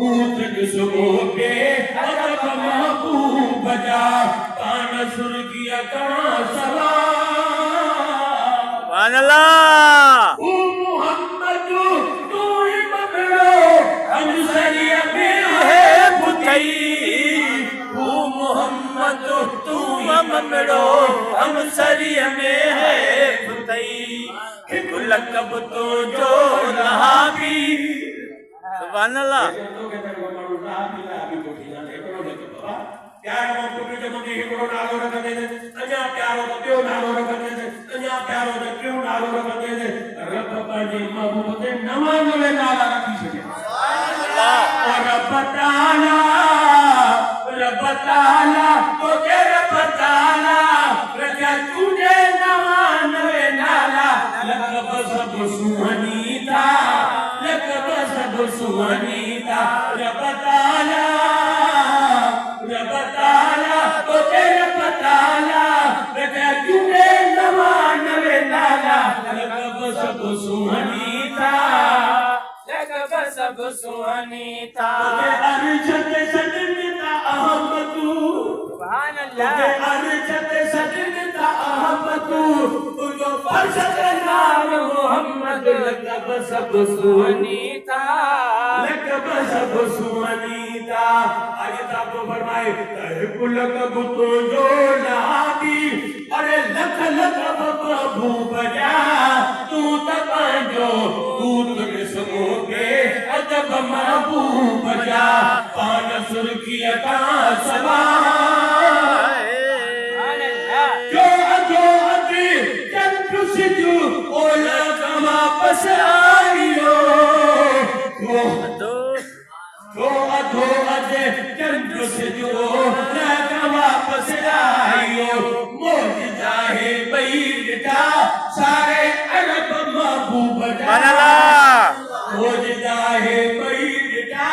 ऊंट ॾिसो पे अदब महबूब जा पान सुर्गीअ खां सवाइ ओ मोहम्मद तू ही ममिड़ो हमसरीअ में है बुधई ओ मोहम्मद तू ही ममिड़ो हमसरीअ में है बुधई हिकु लक़ब तुंहिंजो रहाबी सुभान अल्लाह प्यारो पुट जो मुंहिंजे हिकिड़ो नालो रखंदे अञा प्यारो त ॿियो नालो रखंदे अञा प्यारो त टियों नालो रखंदे रब पंहिंजे महबूब ते 99 नाला रखी छॾिया रब ताला तोखे रब ताला रखिया तुंहिंजे 99 नाला लक़ब सभु सुहानी था लक़ब सभु सुहानी था रब ताला तोखे रब ताला रखिया तुंहिंजे 99 नाला लक़ब सभु सुहानी था लक़ब सभु सुहानी था अर्श ते सजन था अहमदू सुभान अल्लाह अर्श ते सजन था अहमदू तुझो फर्श ते नाम मोहम्मद लक़ब सभु सुहानी था लक़ब सभु सुहानी था आगे ताको फरमाए हिकु लक़ब तुंहिंजो लादी अरे लख लक़ब महबूब जा तूं त पंहिंजो ऊंट ॾिसो पे अदब महबूब जा पान सुर्खीअ खां सवाइ जो अधु चंड सिजु ओला खां वापस आयो जो अधु चंड सिजु ओला खां वापस आयो मौजूदा है बैठा सारे अरब महबूब जा मौजूदा है बैठा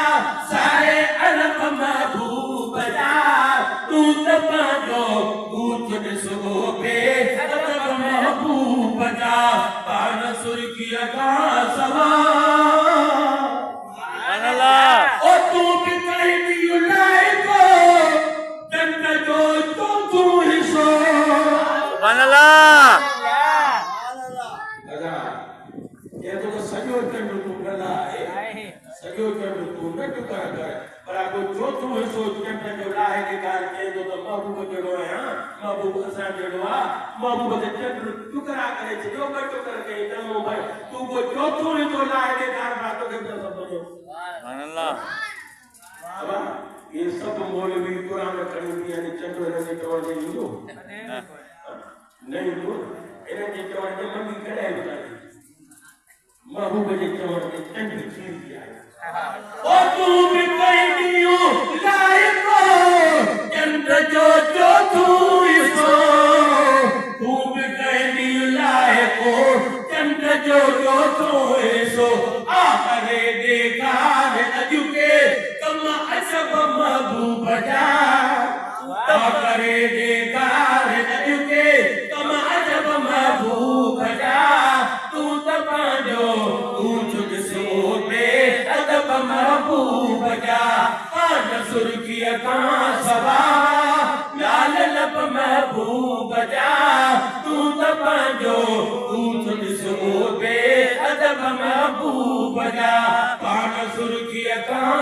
सारे अरब महबूब जा तू त पंहिंजो ऊंट ॾिसो पे अदब महबूब जा पान सुर्खीअ खां सवाइ ओ तू बि कहंदी लाइको चंड जो चोथों हिस्सो सुभान अल्लाह ये तो सॼो चंड तूं न लाहे सॼो चंड तूं न टुकर कर पर को चोथों हिस्सो चंड जो लाहे ॾेखार चईंदो त महबूब जहिड़ो आहियां महबूब असां जहिड़ो आहे महबूब ते चंड टुकरा करे छॾियो ॿ टुकर कई चङो भाई तूं को चोथों हिस्सो लाहे ॾेखार मां तोखे सम्झो सुभान अल्लाह ये सब मौलवी कुरान खणी यानी चंड हिनजे चवण ते ईंदो न ईंदो हिनजे चवण ते मम्मी कॾहिं बि कान्हे महबूब जे चवण ते चंड थींदी आहे ओ तूं बि कहंदियूं लाइको चंड जो चोथों हिस्सो तूं बि कहंदियूं लाइको चंड जो चोथों हिस्सो आ करे ॾेखार अॼु के कम अजब महबूब जा आ करे ॾेखार अॼु के कम अजब महबूब जा तूं त पंहिंजो ऊंट ॾिसो पे अदब महबूब जा पान सुर्खीअ खां सवाइ लाल लब महबूब जा तूं त पंहिंजो ऊंट ॾिसो पे अदब महबूब जा पान सुर्खीअ खां